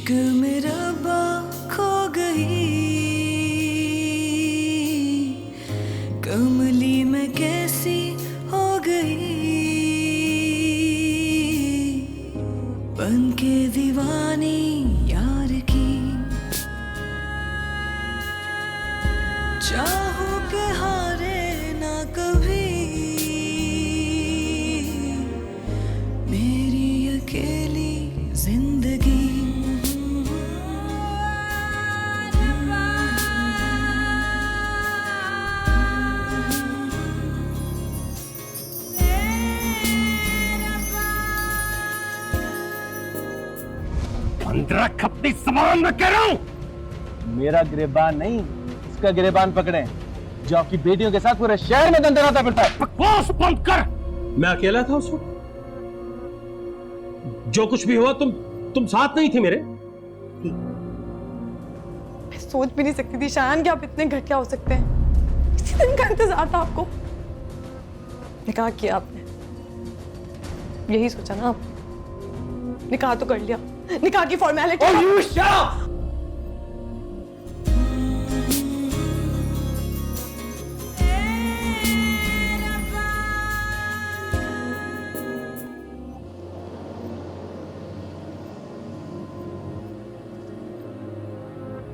इश्क में रब्बा खो गई, कमली में कैसी हो गई, बन के दीवानी यार की। चाहूं के हारे ना कभी मेरी अकेली जिंदगी। अंदर अपनी सामान में कह रहा हूं। मेरा गिरेबान नहीं, इसका गिरेबान पकड़े, जो आपकी बेटियों के साथ पूरे शहर में दंदनाता फिरता है। बकवास बंद कर। मैं अकेला था उस वक्त, जो कुछ भी हुआ तुम साथ नहीं थे मेरे। मैं सोच भी नहीं सकती थी शायान कि आप इतने घटिया हो सकते हैं। इसी दिन का इंतजार था आपको। निकाह किया आपने, यही सोचा ना आप? निकाह तो कर लिया, निकाह की formality. Oh, you shut up!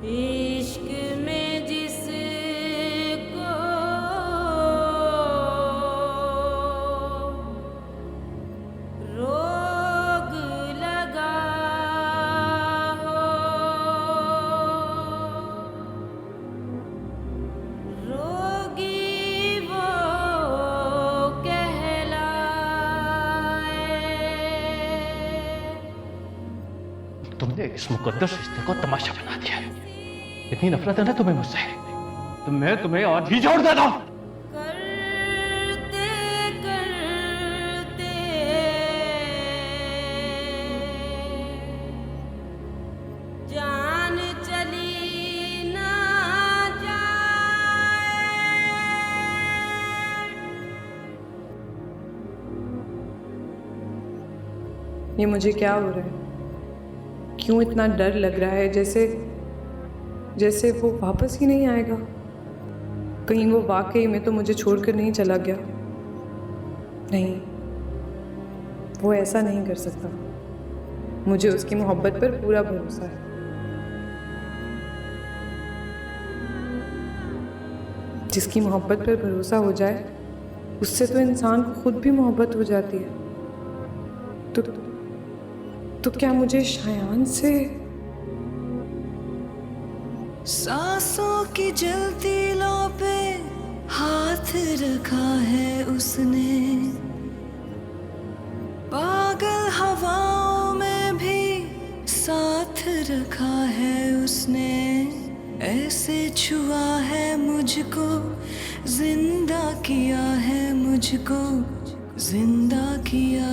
इश्क में जिसको रोग लगा हो, रोगी वो कहलाए। तुमने इस मुकद्दस रिश्ते को तमाशा बना दिया है। इतनी नफरत है ना तुम्हें मुझसे, तो मैं तुम्हें आज ही छोड़ देता हूं। करते करते जान चली ना जाए। ये मुझे क्या हो रहा है? क्यों इतना डर लग रहा है? जैसे वो वापस ही नहीं आएगा। कहीं वो वाकई में तो मुझे छोड़कर नहीं चला गया। नहीं, वो ऐसा नहीं कर सकता। मुझे उसकी मोहब्बत पर पूरा भरोसा है। जिसकी मोहब्बत पर भरोसा हो जाए, उससे तो इंसान को खुद भी मोहब्बत हो जाती है। तो क्या मुझे शायान से? सांसों की जलती लौ पे हाथ रखा है उसने, पागल हवाओं में भी साथ रखा है उसने। ऐसे छुआ है मुझको, जिंदा किया है मुझको, जिंदा किया।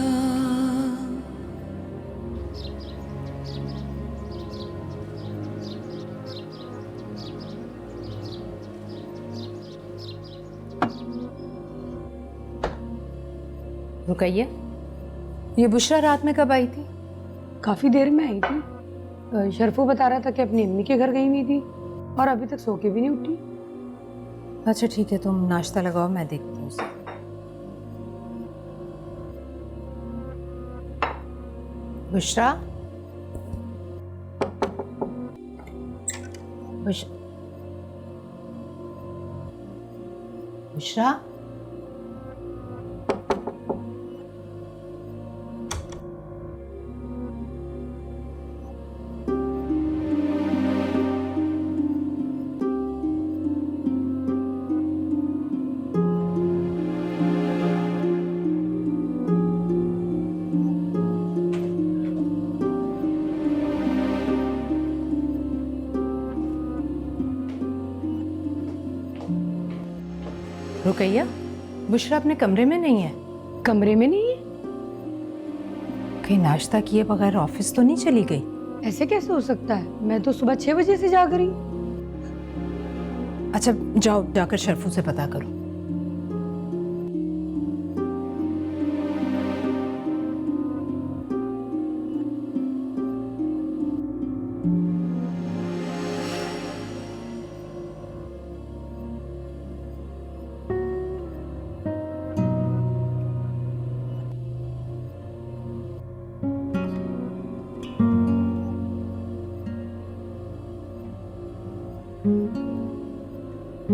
रुकैया, ये बुशरा रात में कब आई थी? काफी देर में आई थी। शरफू बता रहा था कि अपनी अम्मी के घर गई हुई थी और अभी तक सो के भी नहीं उठी। अच्छा ठीक है, तुम नाश्ता लगाओ, मैं देखती हूँ उसे। बुशरा, बुशरा, रुकैया, बुशरा अपने कमरे में नहीं है। कमरे में नहीं है? कहीं नाश्ता किए बगैर ऑफिस तो नहीं चली गई? ऐसे कैसे हो सकता है? मैं तो सुबह 6 बजे से जाग रही। अच्छा जाओ, जाकर शरफू से पता करो। आ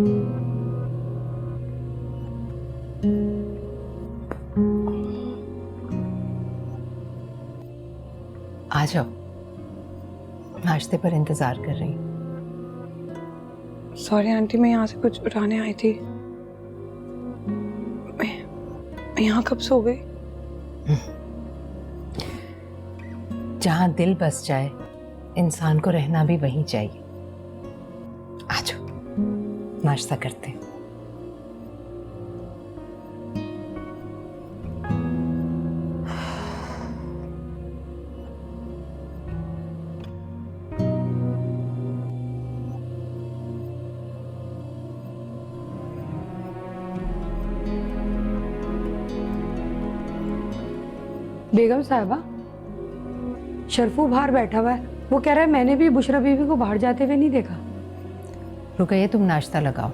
जाओ, नाश्ते पर इंतजार कर रही हूँ। सॉरी आंटी, मैं यहाँ से कुछ उठाने आई थी। मैं यहाँ कब सो गई? जहाँ दिल बस जाए इंसान को रहना भी वहीं चाहिए। आ जाओ, नाश्ता करते हैं। बेगम साहिबा, शरफू बाहर बैठा हुआ है। वो कह रहा है मैंने भी बुशरा बीवी को बाहर जाते हुए नहीं देखा। रुकइए, तुम नाश्ता लगाओ।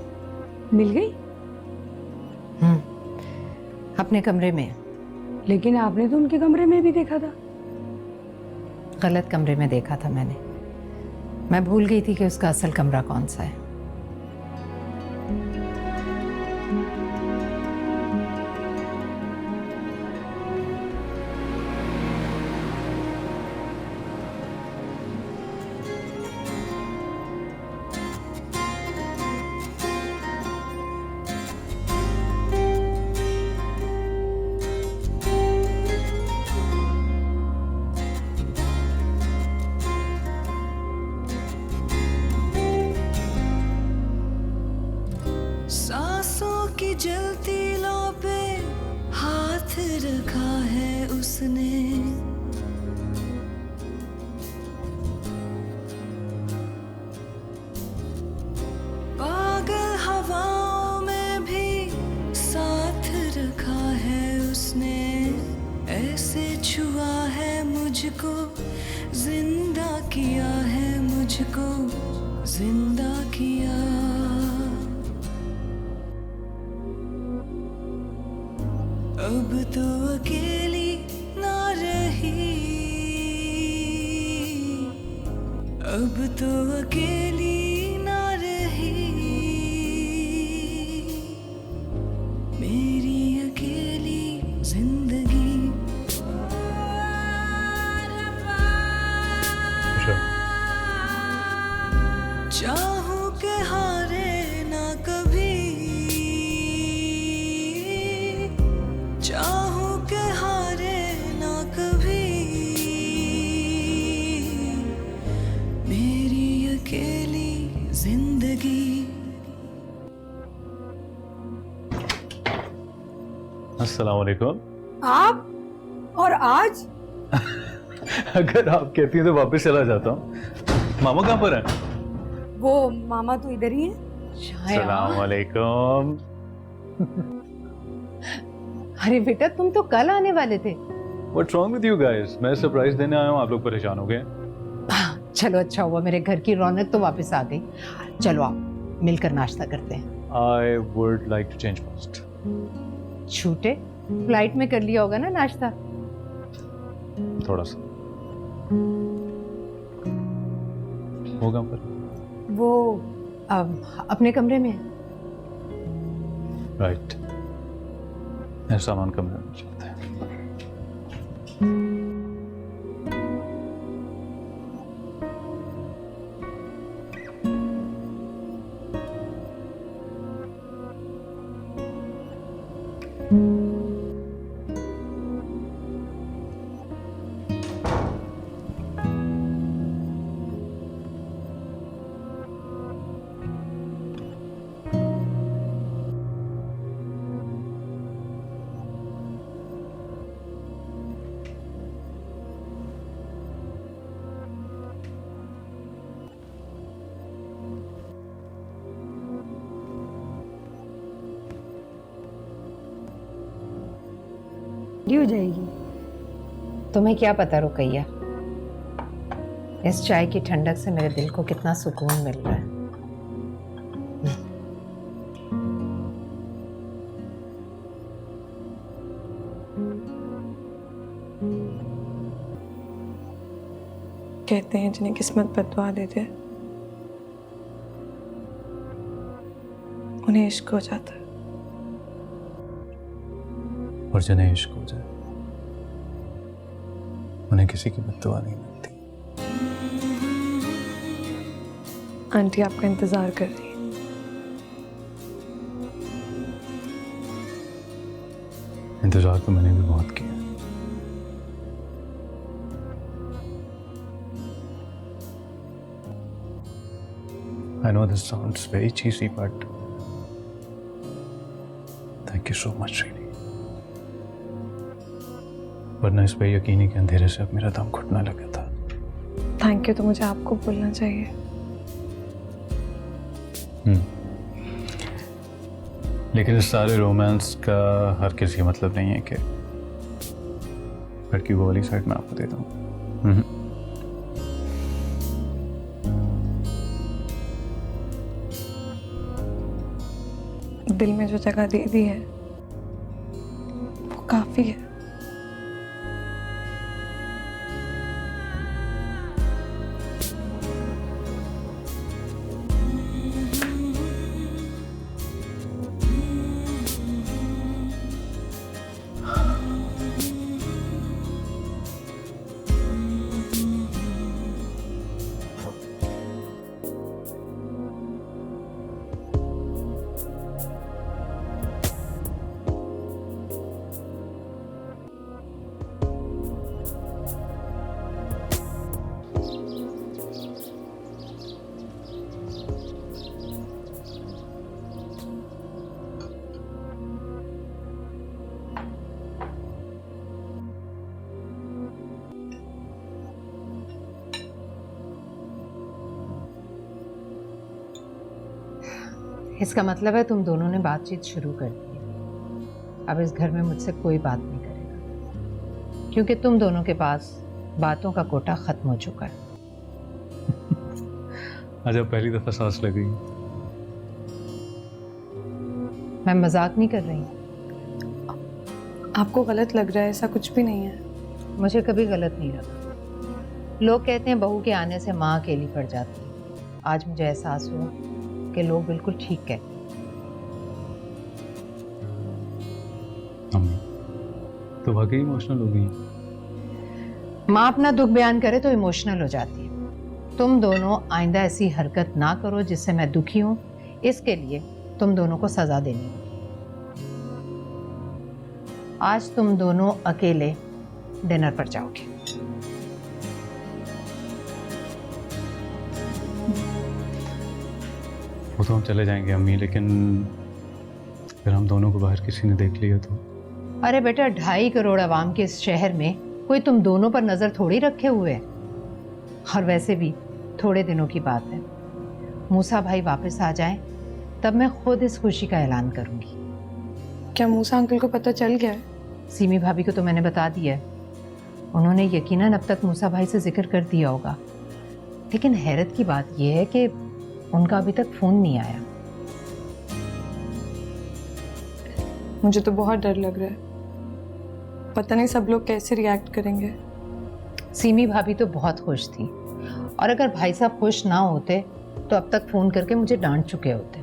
मिल गई? अपने कमरे में। लेकिन आपने तो उनके कमरे में भी देखा था। गलत कमरे में देखा था मैंने। मैं भूल गई थी कि उसका असल कमरा कौन सा है। सांसों की जलती लौ पे हाथ रखा है उसने, पागल हवाओं में भी साथ रखा है उसने, ऐसे छुआ है मुझको, जिंदा किया है मुझको, जिंदा किया। अब तो अकेली ना रही, अब तो अकेली ना रही, मेरी अकेली जिंदगी। चाहूं के हारे ना कभी, चाहूं के हारे ना कभी, मेरी अकेली जिंदगी। अस्सलाम वालेकुम। आप? और आज? अगर आप कहती हैं तो वापस चला जाता हूँ। मामा कहाँ पर हैं? वो मामा तो इधर ही है। अस्सलाम वालेकुम। अरे बेटा, तुम तो कल आने वाले थे। What's wrong with you guys? मैं सरप्राइज देने आया हूँ, आप लोग परेशान हो गए। चलो, अच्छा हुआ, मेरे घर की रौनक तो वापस आ गई। चलो आओ, मिलकर नाश्ता करते हैं। I would like to change first. छूटे, फ्लाइट में कर लिया होगा ना नाश्ता। थोड़ा सा होगा पर। वो अपने कमरे में है। राइट, सामान कमरे में चलते हैं। हो जाएगी। तुम्हें क्या पता रुकैया, इस चाय की ठंडक से मेरे दिल को कितना सुकून मिल रहा है। कहते हैं जिन्हें किस्मत बदवा देते उन्हें इश्क हो जाता है। और जिन्हें इश्क हो जाए उन्हें किसी की बद्दुआ नहीं मिलती। आंटी आपका इंतजार कर रही है। इंतजार तो मैंने भी बहुत किया। I know this sounds very cheesy, but thank you so much, really. वरना इस पे यकीनी के अंधेरे से अब मेरा दम घुटने लगा था। थैंक यू तो मुझे आपको बोलना चाहिए। लेकिन इस सारे रोमांस का हर किसी मतलब नहीं है कि लड़की वो वाली साइड मैं आपको देता हूँ। दिल में जो जगह दे दी है वो काफी है। इसका मतलब है तुम दोनों ने बातचीत शुरू कर दी है। अब इस घर में मुझसे कोई बात नहीं करेगा, क्योंकि तुम दोनों के पास बातों का कोटा खत्म हो चुका है। आज अब पहली दफा सांस लगी। मैं मजाक नहीं कर रही हूँ। आपको गलत लग रहा है, ऐसा कुछ भी नहीं है। मुझे कभी गलत नहीं लगा। लोग कहते हैं बहू के आने से माँ अकेली पड़ जाती है। आज मुझे एहसास हुआ कि लोग बिल्कुल ठीक कहते हैं। अम्मी तो वाकई इमोशनल हो गई। माँ अपना दुख बयान करे तो इमोशनल हो जाती है। तुम दोनों आइंदा ऐसी हरकत ना करो जिससे मैं दुखी हूं। इसके लिए तुम दोनों को सजा देनी होगी। आज तुम दोनों अकेले डिनर पर जाओगे। वो तो हम चले जाएंगे अम्मी, लेकिन फिर हम दोनों को बाहर किसी ने देख लिया तो? अरे बेटा, 2.5 करोड़ आवाम के इस शहर में कोई तुम दोनों पर नजर थोड़ी रखे हुए है। और वैसे भी थोड़े दिनों की बात है। मूसा भाई वापस आ जाएं, तब मैं खुद इस खुशी का ऐलान करूंगी। क्या मूसा अंकल को पता चल गया है? सीमी भाभी को तो मैंने बता दिया है। उन्होंने यकीनन अब तक मूसा भाई से जिक्र कर दिया होगा। लेकिन हैरत की बात यह है कि उनका अभी तक फोन नहीं आया। मुझे तो बहुत डर लग रहा है। पता नहीं सब लोग कैसे रिएक्ट करेंगे। सीमी भाभी तो बहुत खुश थी, और अगर भाई साहब खुश ना होते तो अब तक फोन करके मुझे डांट चुके होते।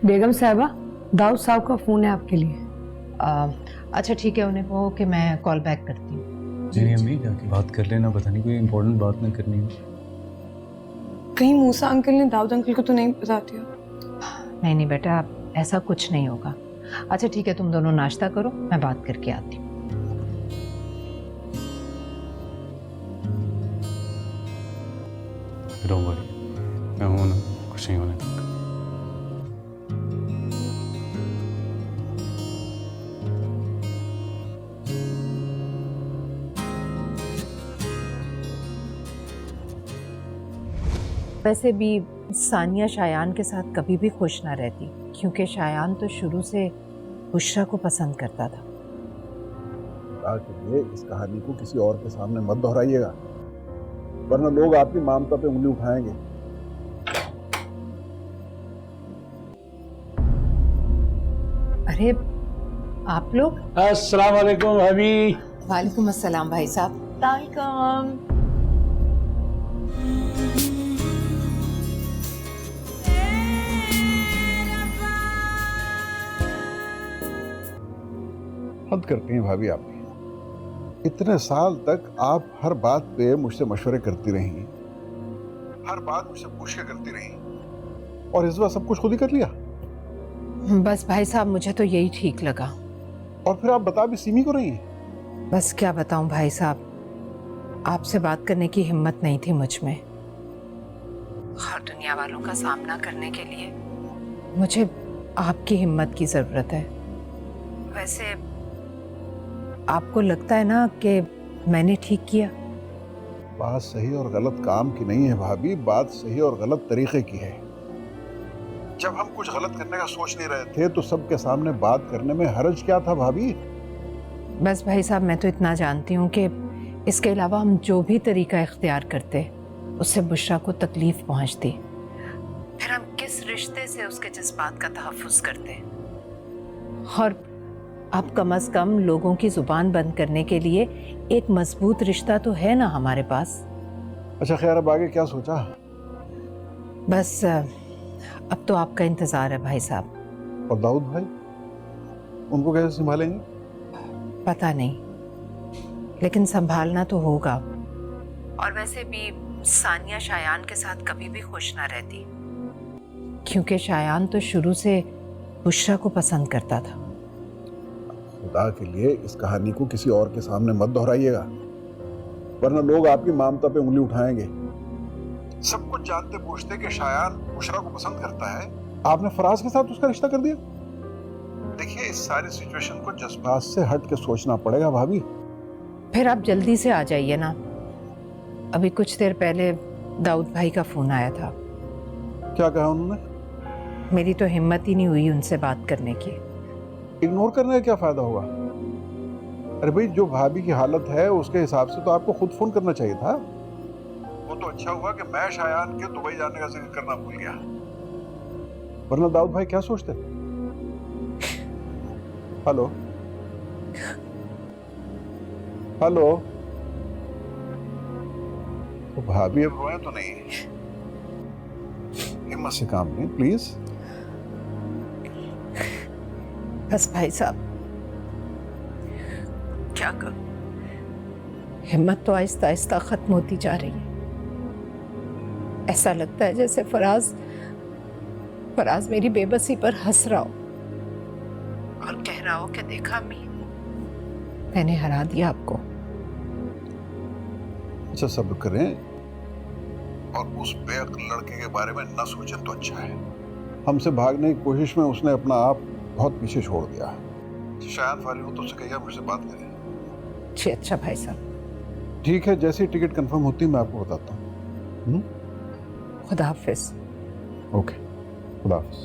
बेगम साहबा, दाऊद साहब का फोन है आपके लिए। अच्छा ठीक है, उन्हें कहो कि मैं कॉल बैक करती हूँ। जी अम्मी, जाके बात कर लेना, पता नहीं कोई इम्पोर्टेंट बात ना करनी हो। कहीं मूसा अंकल ने दाऊद अंकल को तो नहीं बता दिया? नहीं नहीं बेटा, ऐसा कुछ नहीं होगा। अच्छा ठीक है, तुम दोनों नाश्ता करो, मैं बात करके आती हूँ। डोंट वरी, मैं हूं ना, कुछ नहीं होने दूंगा। वैसे भी सानिया शायान के साथ कभी भी खुश ना रहती, क्योंकि शायान तो शुरू से बुशरा को पसंद करता था। के लिए इस कहानी को किसी और के सामने मत दोहराइएगा, वरना लोग आपकी ममता पे उंगली उठाएंगे। अरे आप लोग? अस्सलाम वालेकुम भाभी। वालेकुम अस्सलाम भाई साहब। हद करती हैं भाभी आप। इतने साल तक आप हर बात पे मुझसे मशवरे करती रही, हर बात मुझसे पूछ के करती रही, और इस बार सब कुछ खुद ही कर लिया। बस भाई साहब, मुझे तो यही ठीक लगा। और फिर आप बता भी सीमी को रही हैं। बस क्या बताऊं भाई साहब, आपसे बात करने की हिम्मत नहीं थी मुझ में, और दुनिया वालों का सामना करने के लिए मुझे आपकी हिम्मत की जरूरत है। वैसे आपको लगता है ना कि मैंने ठीक किया? बात सही और गलत काम की नहीं है भाभी, बात सही और गलत तरीके की है। जब हम कुछ गलत करने का सोच नहीं रहे थे तो सबके सामने बात करने में हर्ज क्या था भाभी? बस भाई साहब, मैं तो इतना जानती हूँ कि इसके अलावा हम जो भी तरीका इख्तियार करते उससे बुशरा को तकलीफ पहुँचती, फिर हम किस रिश्ते से उसके जज्बात का तहफ़्फ़ुज़ करते। और अब कम से कम लोगों की ज़ुबान बंद करने के लिए एक मजबूत रिश्ता तो है ना हमारे पास। अच्छा खैर, अब आगे क्या सोचा? बस अब तो आपका इंतज़ार है भाई साहब। और दाऊद भाई, उनको कैसे संभालेंगे? पता नहीं, लेकिन संभालना तो होगा। और वैसे भी सानिया शायान के साथ कभी भी खुश ना रहती, क्योंकि शायान तो शुरू से बुशरा को पसंद करता था। खुदा के लिए इस कहानी को किसी और के सामने मत दोहराइएगा, वरना लोग आपकी ममता पे उंगली उठाएंगे। सब कुछ जानते पूछते कि शायान बुशरा को पसंद करता है, आपने फराज के साथ उसका रिश्ता कर दिया। देखिए, इस सारी सिचुएशन को जज्बात से हट के सोचना पड़ेगा भाभी। फिर आप जल्दी से आ जाइए ना। अभी कुछ देर पहले दाऊद भाई का फोन आया था। क्या कहा उन्होंने? मेरी तो हिम्मत ही नहीं हुई उनसे बात करने की। इग्नोर करने का क्या फायदा होगा? अरे भाई, जो भाभी की हालत है उसके हिसाब से तो आपको खुद फोन करना चाहिए था। वो तो अच्छा हुआ कि मैं शायान के दुबई जाने का जिक्र करना भूल गया, वरना दाऊद भाई क्या सोचते। हेलो हेलो, तो भाभी अब रोए तो नहीं? हिम्मत से काम लें प्लीज। बस भाई साहब, क्या करूं, हिम्मत तो आहिस्ता आहिस्ता खत्म होती जा रही है। ऐसा लगता है जैसे फराज मेरी बेबसी पर हंस रहा हो और कह रहा हो कि देखा अम्मी, मैंने हरा दिया आपको। अच्छा सब्र करें और उस बेअक्ल लड़के के बारे में न सोचें तो अच्छा है। हमसे भागने की कोशिश में उसने अपना आप बहुत पीछे छोड़ दिया। शायद फारिग हो तो उससे कहिए मुझसे बात करें। जी अच्छा भाई साहब। ठीक है, जैसी टिकट कंफर्म होती है मैं आपको बताता हूँ। खुदा हाफिज। ओके, खुदा हाफिज।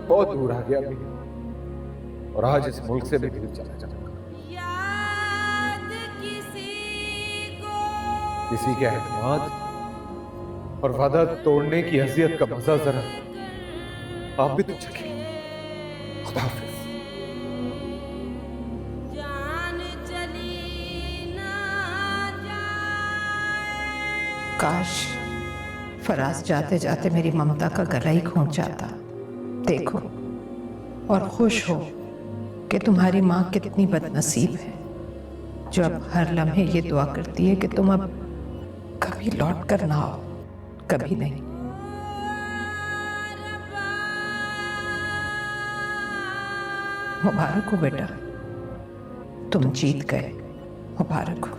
बहुत दूर आ गया अभी, और आज इस मुल्क से भी दूर चला जाऊंगा। याद किसी के एतमाद और वादा तोड़ने की अजियत का मजा जरा आप भी तो चखे। खुदा हाफिज। जान चली ना जाए। काश फराज जाते जाते मेरी ममता का गला ही घोंट जाता। देखो और खुश हो कि तुम्हारी माँ कितनी बदनसीब है, जो अब हर लम्हे ये दुआ करती है कि तुम अब कभी लौट कर ना आओ, कभी नहीं। मुबारक हो बेटा, तुम जीत गए। मुबारक हो।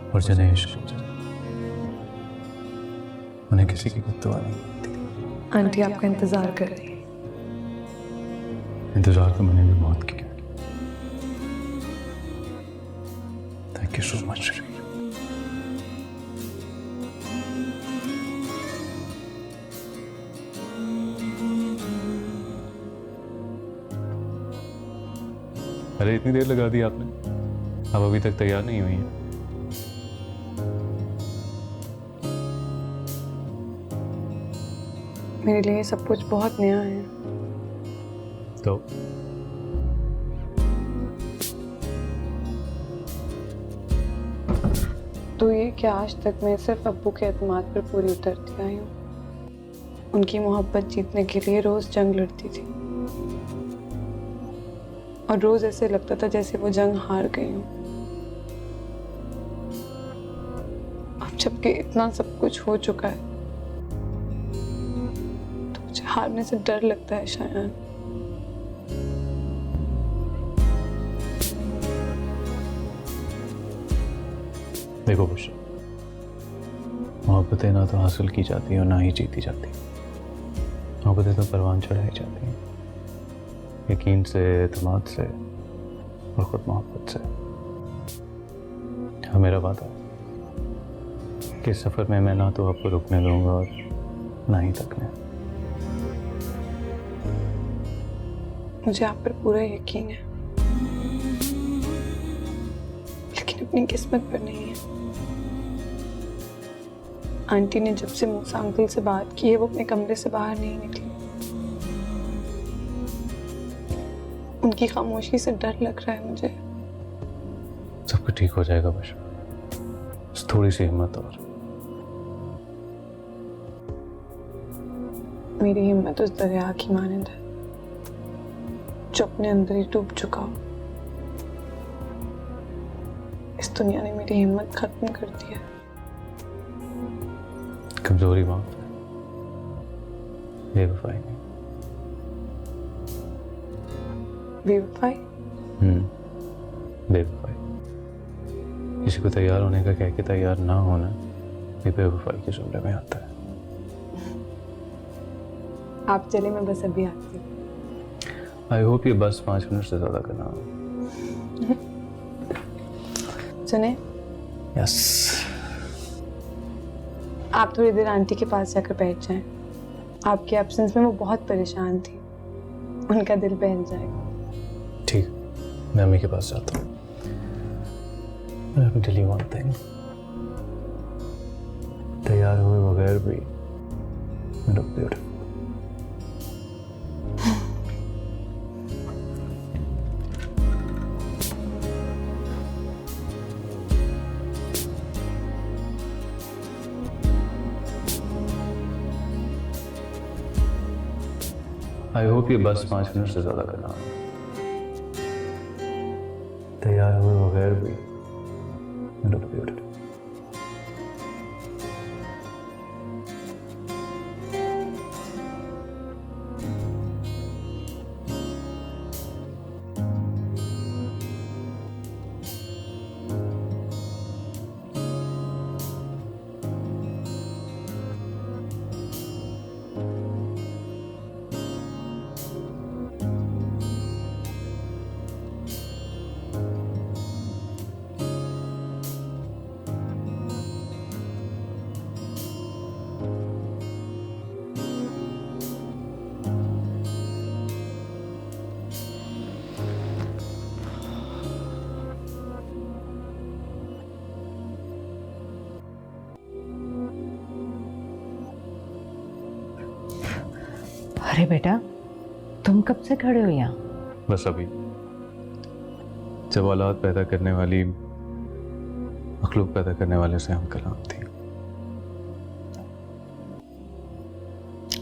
और जिन्हें इश्क हो जाए उन्हें किसी की गुत्तवा नहीं। आंटी आपका इंतजार कर रही है। इंतजार तो मैंने भी बहुत किया। Thank you so much. अरे इतनी देर लगा दी आपने, अब अभी तक तैयार नहीं हुई है। मेरे लिए सब कुछ बहुत नया है। तो तो ये कि आज तक मैं सिर्फ अब्बू के एतमाद पर पूरी उतरती आई हूँ। उनकी मोहब्बत जीतने के लिए रोज जंग लड़ती थी और रोज ऐसे लगता था जैसे वो जंग हार गई हूँ। अब जबकि इतना सब कुछ हो चुका है तो मुझे हारने से डर लगता है शायद। देखो बुशरा, मोहब्बतें ना तो हासिल की जाती हैं और ना ही जीती जाती। मोहब्बतें तो परवान चढ़ाई जाती हैं, यकीन से, एतमाद से और खुद मोहब्बत से। हाँ, मेरा वादा है कि इस सफ़र में मैं ना तो आपको रुकने दूंगा और ना ही तकने। मुझे आप पर पूरा यकीन है, लेकिन अपनी किस्मत पर नहीं है। आंटी ने जब से मूसा अंकल से बात की है वो अपने कमरे से बाहर नहीं निकली। उनकी खामोशी से डर लग रहा है मुझे। सब कुछ ठीक हो जाएगा बस थोड़ी सी हिम्मत और। मेरी हिम्मत उस दरिया की मानंद है जो अपने अंदर ही डूब चुका हो। इस दुनिया ने मेरी हिम्मत खत्म कर दी है। कमजोरी माफ है, बेवफाई नहीं। बेवफाई? बेवफाई। किसी को तैयार होने का कह के तैयार ना होना ये बेवफाई के जुमले में आता है। आप चले, मैं बस अभी आती हूँ। आई होप ये बस 5 मिनट से ज्यादा करना हो। सुने, यस। आप थोड़ी देर आंटी के पास जाकर बैठ जाएं। आपके एब्सेंस में वो बहुत परेशान थी, उनका दिल बहल जाएगा। ठीक, मैं अम्मी के पास जाता हूँ। Let me tell you one thing. तैयार हुए बगैर भी you look beautiful. I hope ये बस 5 मिनट से ज्यादा करना हो। तैयार हुए बगैर भी you look beautiful. अरे बेटा, तुम कब से खड़े हो यहाँ? बस अभी जब औलाद पैदा करने वाली मखलूक पैदा करने वाले से हम कलाम थी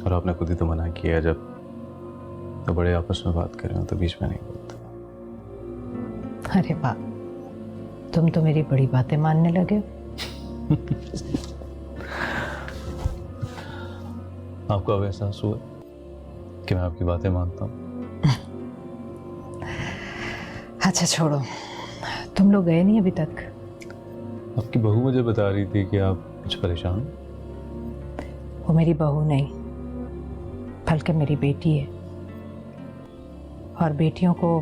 और आपने खुद ही तो मना किया जब तो बड़े आपस में बात कर रहे हो तो बीच में नहीं बोलते। अरे वाह, तुम तो मेरी बड़ी बातें मानने लगे। आपको अब एहसास हुआ कि मैं आपकी बातें मानता हूँ? अच्छा छोड़ो, तुम लोग गए नहीं अभी तक? आपकी बहू मुझे बता रही थी कि आप कुछ परेशान। वो मेरी बहू नहीं बल्कि मेरी बेटी है, और बेटियों को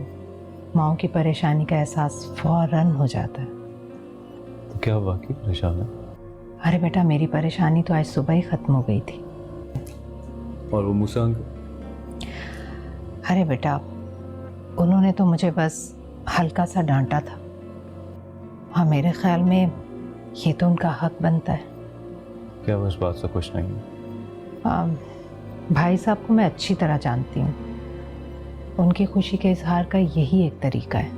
माओ की परेशानी का एहसास फौरन हो जाता है। तो क्या आप वाकई परेशान है? अरे बेटा, मेरी परेशानी तो आज सुबह ही खत्म हो गई थी। और वो मूसा अंकल? अरे बेटा, उन्होंने तो मुझे बस हल्का सा डांटा था। हाँ, मेरे ख्याल में ये तो उनका हक बनता है। क्या वो इस बात से खुश नहीं है? भाई साहब को मैं अच्छी तरह जानती हूँ, उनकी खुशी के इजहार का यही एक तरीका है।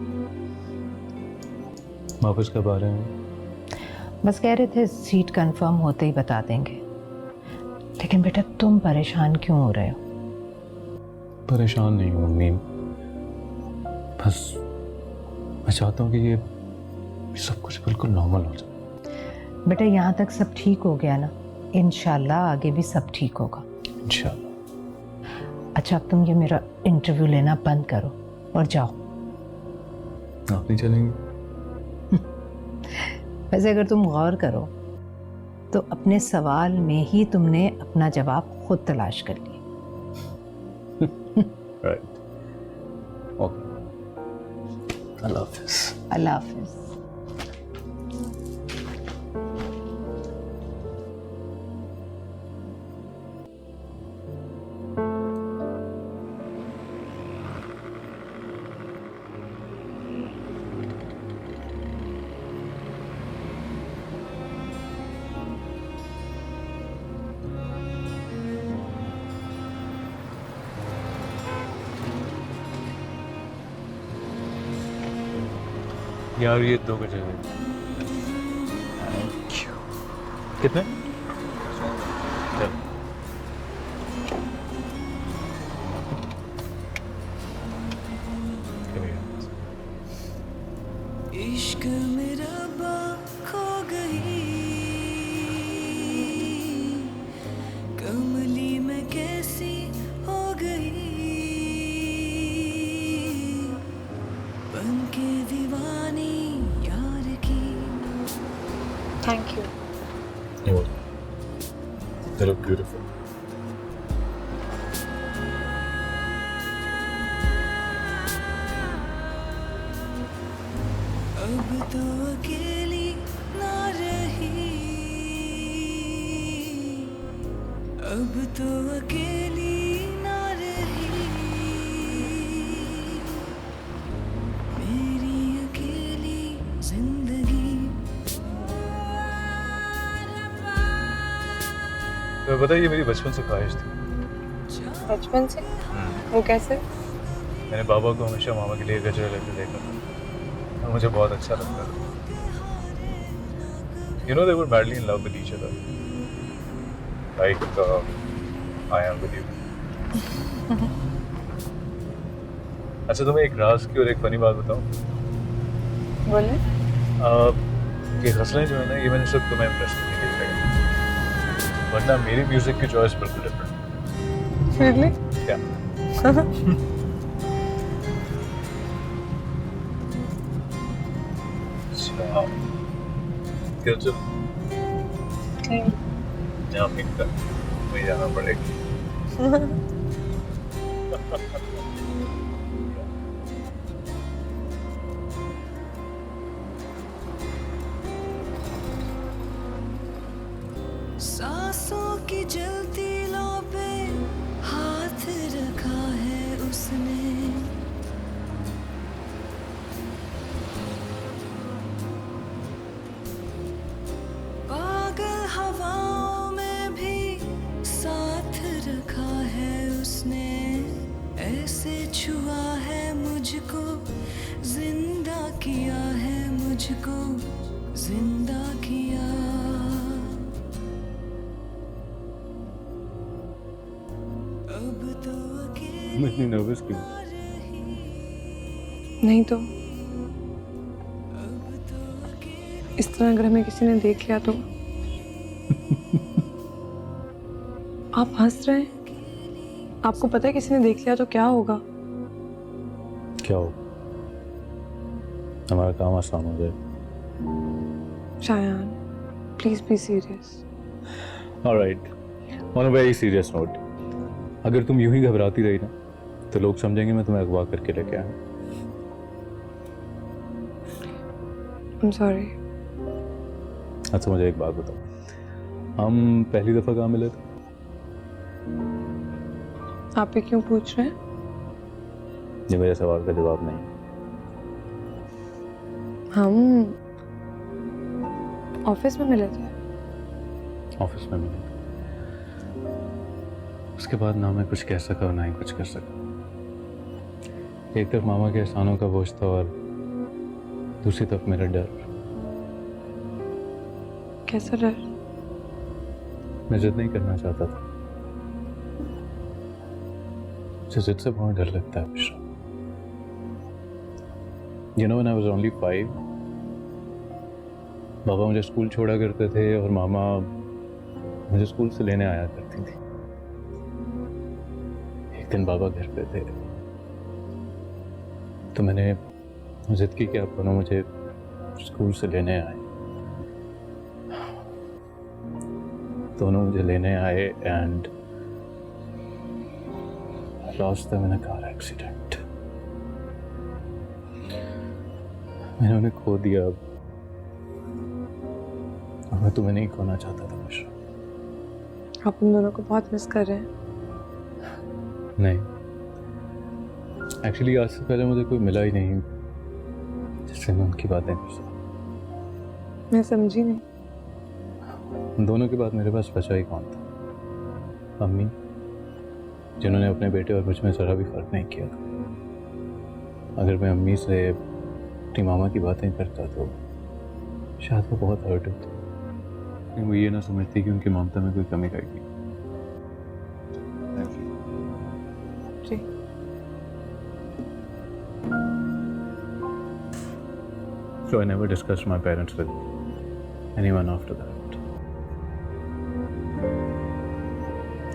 वापस कब आ रहे हैं? बस कह रहे थे सीट कंफर्म होते ही बता देंगे। लेकिन बेटा तुम परेशान क्यों हो रहे हो? परेशान नहीं हूँ मम्मी, बस मैं चाहता हूँ कि ये सब कुछ बिल्कुल नॉर्मल हो जाए। बेटा यहाँ तक सब ठीक हो गया ना, इंशाल्लाह आगे भी सब ठीक होगा। इंशाल्लाह। अच्छा अब तुम ये मेरा इंटरव्यू लेना बंद करो और जाओ। आप नहीं चलेंगे? वैसे अगर तुम गौर करो तो अपने सवाल में ही तुमने अपना जवाब खुद तलाश कर लिया। राइट, ओके, अल्लाह हाफिज़। अल्लाह हाफिज़। यार ये 2 बजे हैं। कितने? चल। इश्क मेरा बा खो गई, कमली में कैसी हो गई, बन के दीवानी यार की। Thank you. They look beautiful. अब तो अकेली ना रही, अब तो अकेली ना रही, मेरी अकेली जिंदगी। तो बताइए, मेरी बचपन से ख्वाहिश थी। बचपन से? वो कैसे? मैंने बाबा को हमेशा मामा के लिए गजरा लेते देखा था और मुझे बहुत अच्छा लगता था। You know, they were madly in love with each other, like I am with you. अच्छा, तुम्हें एक राज की और एक फनी बात बताऊं? बोले? ये गज़लें जो है ना, ये मैंने सिर्फ तुम्हें इम्प्रेस करने के लिए लिखी है, वरना मेरी म्यूजिक की चॉइस बिल्कुल डिफरेंट। Really? क्या? अच्छा, क्या चल? जहाँ पिक कर, वहीं जाना पड़ेगा। सांसों की जलती लौ पे हाथ रखा है उसने, पागल हवाओं में भी साथ रखा है उसने, ऐसे छुआ है मुझको, जिंदा किया है मुझको, जिंदा किया। मैं इतनी नर्वस क्यों? नहीं तो इस तरह अगर हमें किसी ने देख लिया तो। आप हंस रहे हैं? आपको पता है किसी ने देख लिया तो क्या होगा? क्या हो? हमारा काम आसान हो जाए। Shayan, please be serious. Alright, on a very serious note, अगर तुम यूं ही घबराती रही ना तो लोग समझेंगे मैं तुम्हें अगवा करके लेके आया। I'm sorry। अच्छा, मुझे एक बात बताओ, हम पहली दफा कहाँ मिले थे? आप ये क्यों पूछ रहे हैं? ये मेरे सवाल का जवाब नहीं। हम ऑफिस में मिले थे। ऑफिस में मिले थे, उसके बाद ना मैं कुछ कह सका और ना ही कुछ कर सका। एक तरफ मामा के एहसानों का बोझ था और दूसरी तरफ मेरा डर। कैसा डर? मैं जिद नहीं करना चाहता था, मुझे जिद से बहुत डर लगता है Bushra. You know, when I was only 5, पापा मुझे स्कूल छोड़ा करते थे और मामा मुझे स्कूल से लेने आया करती थी। एक दिन पापा घर पे थे तो मैंने जिद की कि आप दोनों मुझे स्कूल से लेने आए। दोनों मुझे लेने आए and lost them in a car accident. मैंने उन्हें खो दिया और मैं तुम्हें नहीं खोना चाहता था बुशरा। आप उन दोनों को बहुत मिस कर रहे हैं। नहीं, एक्चुअली आज से पहले मुझे कोई मिला ही नहीं जिससे मैं उनकी बातें कर सकूं। मैं समझी नहीं। उन दोनों के बाद मेरे पास बचा ही कौन था? अम्मी, जिन्होंने अपने बेटे और मुझ में ज़रा भी फर्क नहीं किया था। अगर मैं अम्मी से अपनी मामा की बातें करता तो शायद वो बहुत हर्ट होती, लेकिन वो ये ना समझती कि उनकी ममता में कोई कमी रहेगी। जी। So I never discussed my parents with anyone after that.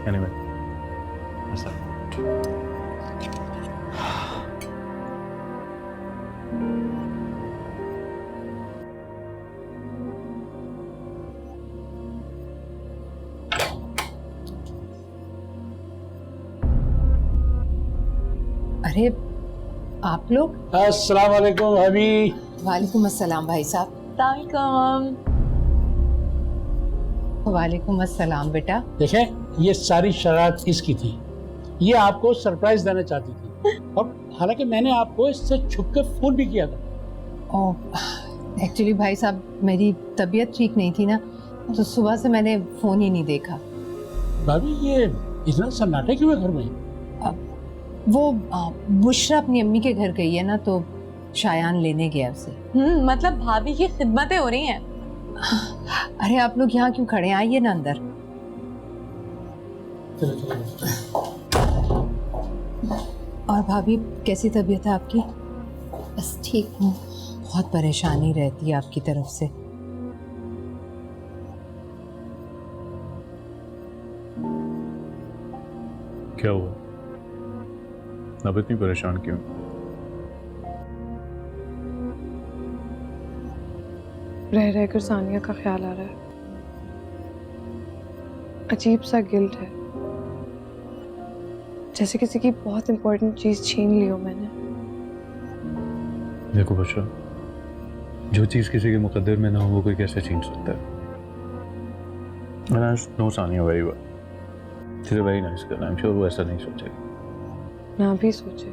Anyway, that's that. अरे आप लोग? अस्सलाम वालेकुम भाभी। वालेकुम अस्सलाम भाई साहब। वालेकुम अस्सलाम बेटा। देखें, ये सारी शरारत इसकी थी। ये आपको सरप्राइज देना चाहती थी और हालांकि मैंने आपको इससे छुप के फोन भी किया था। एक्चुअली भाई साहब मेरी तबीयत ठीक नहीं थी ना, तो सुबह से मैंने फोन ही नहीं देखा। भाभी ये इतना सन्नाटा क्यों है घर में? वो बुशरा अपनी अम्मी के घर गई है ना, तो शायान लेने गया उसे। मतलब भाभी की खिदमतें हो रही हैं। अरे आप लोग यहाँ क्यों खड़े हैं? आइए ना अंदर। और भाभी कैसी तबीयत है आपकी? बस ठीक हूँ। बहुत परेशानी रहती है आपकी तरफ से। क्या हुआ? अब इतनी परेशान क्यों? रह रहकर सानिया का ख्याल आ रहा है। अजीब सा गिल्ट है, जैसे किसी की बहुत इंपॉर्टेंट चीज छीन ली हो मैंने। देखो बच्चा, जो चीज किसी के मुकद्दर में ना हो वो कोई कैसे छीन सकता है? And I know Sania very well. She's a very nice girl. I'm sure वो ऐसा नहीं सोचेगी। ना भी सोचे,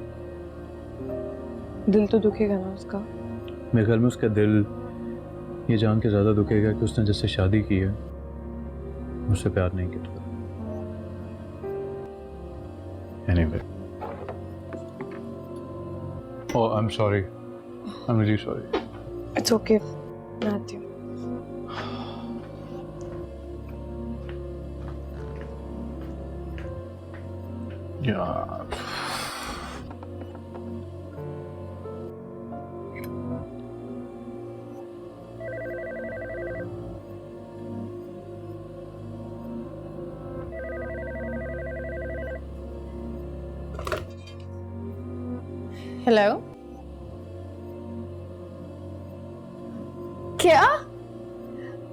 दिल तो दुखेगा ना उसका। मेरे ख्याल में उसका दिल ये जान के ज्यादा दुखेगा कि उसने जिससे शादी की है मुझसे प्यार नहीं करता। Anyway. Oh, I'm sorry. I'm really sorry. It's okay, मैं आती हूँ। यार हेलो, क्या?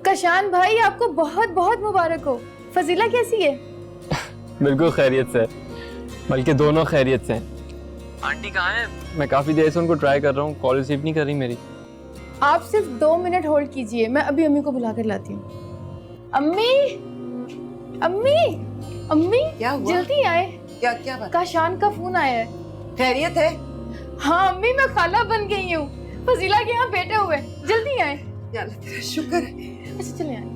कशान भाई आपको बहुत बहुत मुबारक हो। फजीला कैसी है? बिल्कुल खैरियत से, बल्कि दोनों खैरियत से। आंटी कहाँ है? मैं काफ़ी देर से उनको ट्राई कर रहा हूँ, कॉल रिसीव नहीं कर रही मेरी। आप सिर्फ 2 मिनट होल्ड कीजिए, मैं अभी अम्मी को बुला कर लाती हूँ। अम्मी, अम्मी, अम्मी, क्या हुआ? जल्दी आए। क्या क्या बात? कशान का फोन आया है। खैरियत है? हाँ अम्मी, मैं खाला बन गई हूँ। फजीला के यहाँ बैठे हुए, जल्दी आए। तेरा शुक्र है। अच्छा चले आए।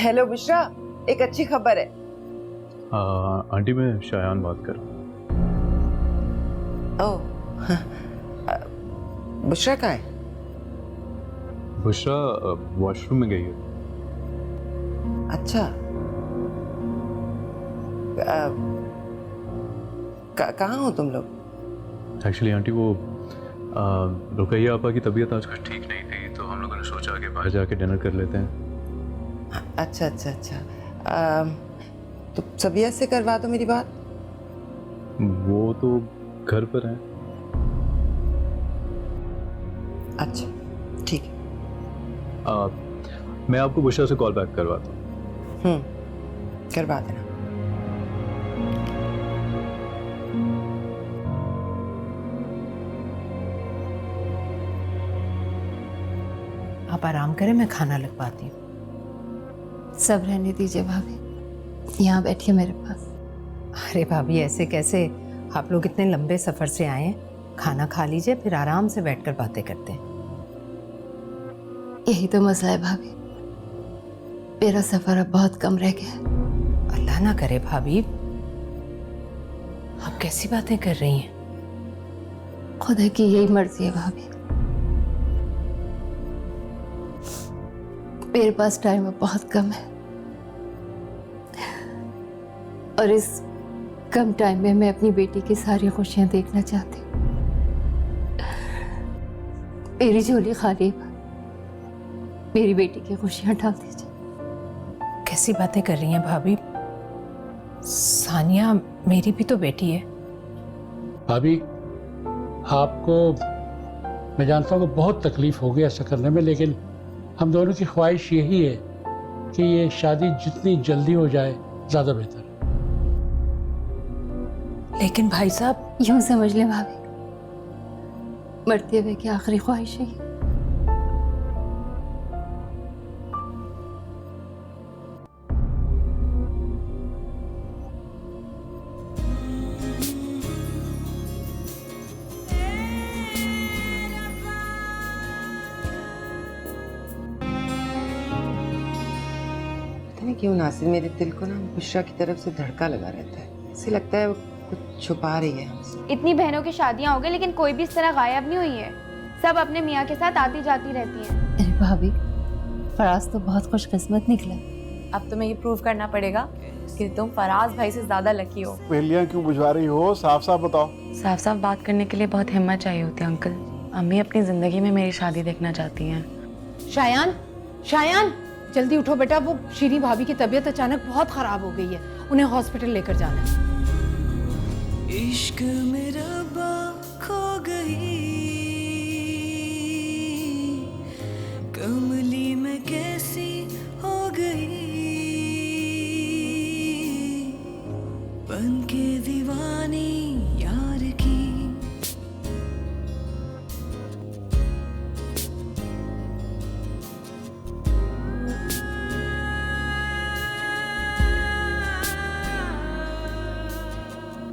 हेलो बुशरा, एक अच्छी खबर है। आंटी मैं शायान बात कर रहा हूँ। ओह, बुशरा कहाँ है? बुशरा वॉशरूम में गई है। अच्छा, कहाँ हो तुम लोग? एक्चुअली आंटी वो रुकैया आपा की तबीयत आज कुछ ठीक नहीं थी, तो हम लोगों ने सोचा कि बाहर जाके डिनर कर लेते हैं। अच्छा अच्छा अच्छा, तो सबिया से करवा दो मेरी बात। वो तो घर पर है। अच्छा ठीक है। मैं आपको बुशरा से कॉल बैक करवाता हूँ। करवा देना। आप आराम करें, मैं खाना लगवाती हूँ। सब रहने दीजिए भाभी, यहाँ बैठिए मेरे पास। अरे भाभी ऐसे कैसे, आप लोग इतने लंबे सफ़र से आए हैं, खाना खा लीजिए फिर आराम से बैठकर बातें करते हैं। यही तो मसला है भाभी, मेरा सफ़र अब बहुत कम रह गया है। अल्लाह ना करे भाभी, आप कैसी बातें कर रही हैं? खुदा की यही मर्जी है भाभी, मेरे पास टाइम अब बहुत कम है और इस कम टाइम में मैं अपनी बेटी की सारी खुशियां देखना चाहती हूँ। मेरी झोली खाली, मेरी बेटी की खुशियां डाल दीजिए। कैसी बातें कर रही हैं भाभी? सानिया मेरी भी तो बेटी है। भाभी आपको मैं जानता हूँ कि बहुत तकलीफ होगी ऐसा करने में, लेकिन हम दोनों की ख्वाहिश यही है कि ये शादी जितनी जल्दी हो जाए ज़्यादा बेहतर है। लेकिन भाई साहब, यूं समझ लें भाभी, मरते हुए की आखिरी ख्वाहिश है ये। क्यों नासिर, मेरे दिल को ना बुशरा की तरफ से धड़का लगा रहता है। ऐसे लगता है वो कुछ छुपा रही है हमसे। इतनी बहनों की शादियां हो गई लेकिन कोई भी इस तरह गायब नहीं हुई है। सब अपने मियाँ के साथ आती जाती रहती हैं। अरे भाभी, फराज तो बहुत खुशकिस्मत निकला। अब तुम्हें ये प्रूव करना पड़ेगा कि तुम फराज भाई से ज्यादा लकी हो। पहेलियां क्यों बुझवा रही हो? साफ साफ बताओ। साफ साफ बात करने के लिए बहुत हिम्मत चाहिए होती है अंकल। अम्मी अपनी जिंदगी में मेरी शादी देखना चाहती हैं। शायान, शायान जल्दी उठो बेटा, वो शीरी भाभी की तबीयत अचानक बहुत खराब हो गई है, उन्हें हॉस्पिटल लेकर जाना है। इश्क में रब्बा खो गई